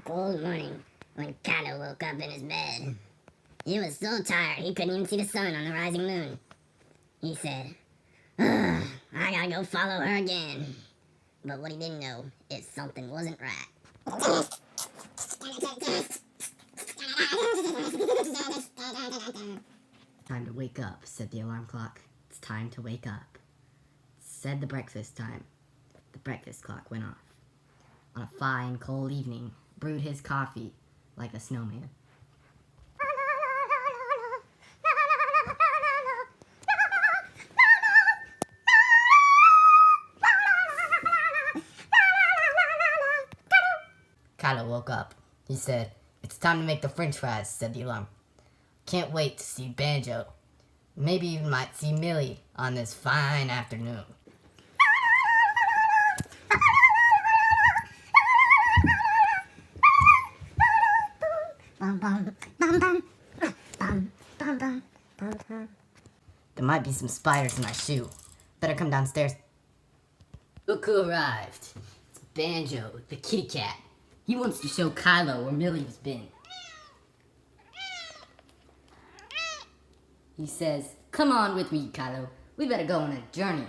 cold morning when Kylo woke up in his bed. He was so tired he couldn't even see the sun on the rising moon. He said, "Ugh, I gotta go follow her again." But what he didn't know is something wasn't right. Time to wake up, said the alarm clock. It's time to wake up. Said the breakfast time. The breakfast clock went off. On a fine, cold evening, brewed his coffee like a snowman. Kylo woke up. He said, "It's time to make the french fries," said the alarm. "Can't wait to see Banjo. Maybe you might see Millie on this fine afternoon." There might be some spiders in my shoe. Better come downstairs. Look who arrived. It's Banjo, the kitty cat. He wants to show Kylo where Millie's been. He says, "Come on with me, Kylo. We better go on a journey."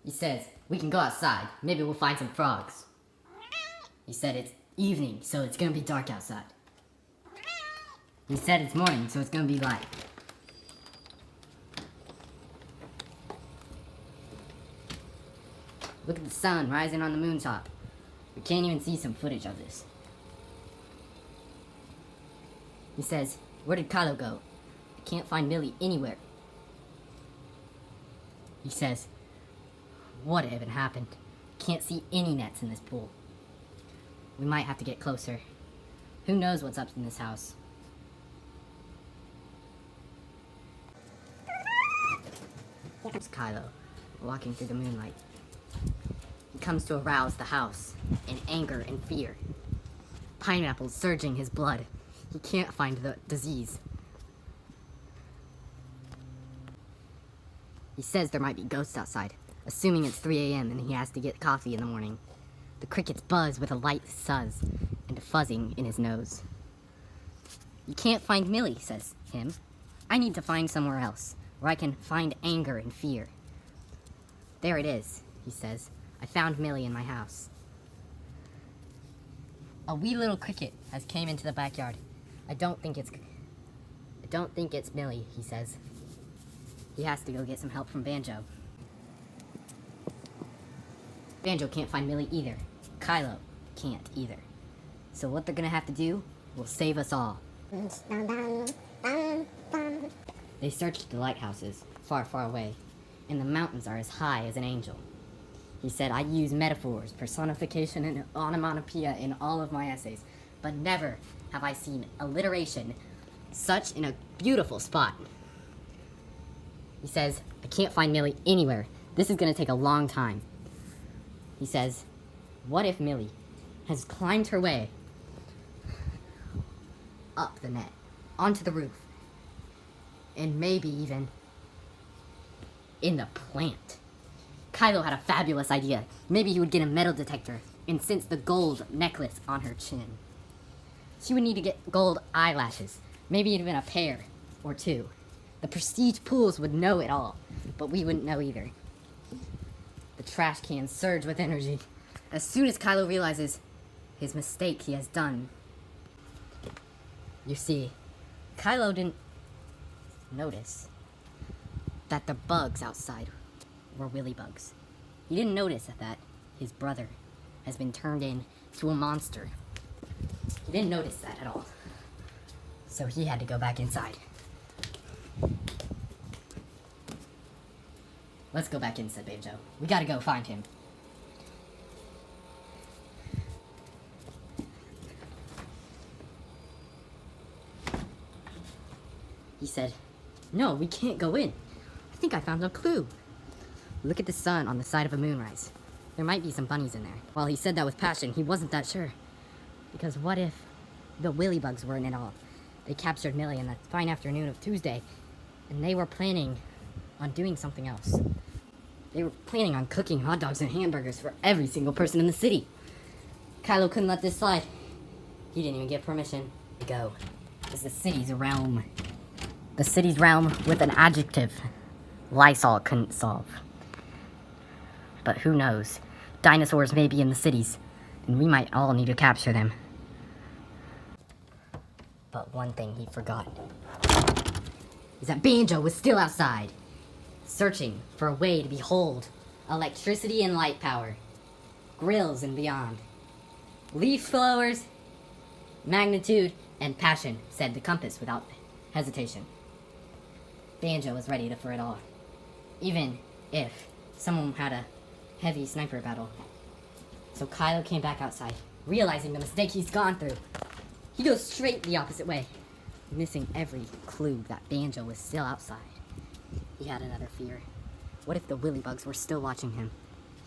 He says, "We can go outside. Maybe we'll find some frogs." He said it's evening, so it's gonna be dark outside. He said it's morning, so it's gonna be light. Look at the sun rising on the moon-top. We can't even see some footage of this. He says, "Where did Kylo go? I can't find Millie anywhere." He says, "What even happened? Can't see any nets in this pool. We might have to get closer. Who knows what's up in this house?" Here comes Kylo, walking through the moonlight. He comes to arouse the house in anger and fear. Pineapples surging his blood. He can't find the disease. He says there might be ghosts outside, assuming it's 3 a.m. and he has to get coffee in the morning. The crickets buzz with a light suzz and a fuzzing in his nose. "You can't find Millie," says him. "I need to find somewhere else, where I can find anger and fear." "There it is," he says. "I found Millie in my house." A wee little cricket has came into the backyard. I don't think it's Millie," he says. He has to go get some help from Banjo. Banjo can't find Millie either. Kylo can't either. So what they're gonna have to do will save us all. They searched the lighthouses, far, far away, and the mountains are as high as an angel. He said, "I use metaphors, personification, and onomatopoeia in all of my essays, but never have I seen alliteration such in a beautiful spot." He says, "I can't find Millie anywhere. This is going to take a long time." He says, "What if Millie has climbed her way up the net, onto the roof, and maybe even in the plant?" Kylo had a fabulous idea. Maybe he would get a metal detector and sense the gold necklace on her chin. She would need to get gold eyelashes, maybe even a pair or two. The prestige pools would know it all, but we wouldn't know either. The trash cans surge with energy. As soon as Kylo realizes his mistake he has done. You see, Kylo didn't notice that the bugs outside were willy bugs. He didn't notice that his brother has been turned into a monster. He didn't notice that at all. So he had to go back inside. "Let's go back in," said Banjo. "We gotta go find him." He said, "No, we can't go in. I think I found a clue. Look at the sun on the side of a moonrise. There might be some bunnies in there." While he said that with passion, he wasn't that sure. Because what if the willy bugs were in it all? They captured Millie in that fine afternoon of Tuesday, and they were planning on doing something else. They were planning on cooking hot dogs and hamburgers for every single person in the city. Kylo couldn't let this slide. He didn't even get permission to go. It's the city's realm. The city's realm with an adjective Lysol couldn't solve. But who knows? Dinosaurs may be in the cities, and we might all need to capture them. But one thing he forgot is that Banjo was still outside, searching for a way to behold electricity and light power, grills and beyond. Leaf blowers, magnitude, and passion, said the compass without hesitation. Banjo was ready for it all, even if someone had a heavy sniper battle. So Kylo came back outside, realizing the mistake he's gone through. He goes straight the opposite way, missing every clue that Banjo was still outside. He had another fear. What if the willy bugs were still watching him?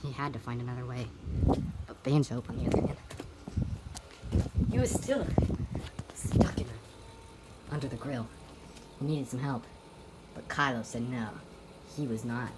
He had to find another way. But Banjo, on the other hand, he was still stuck under the grill. He needed some help. But Kylo said no, he was not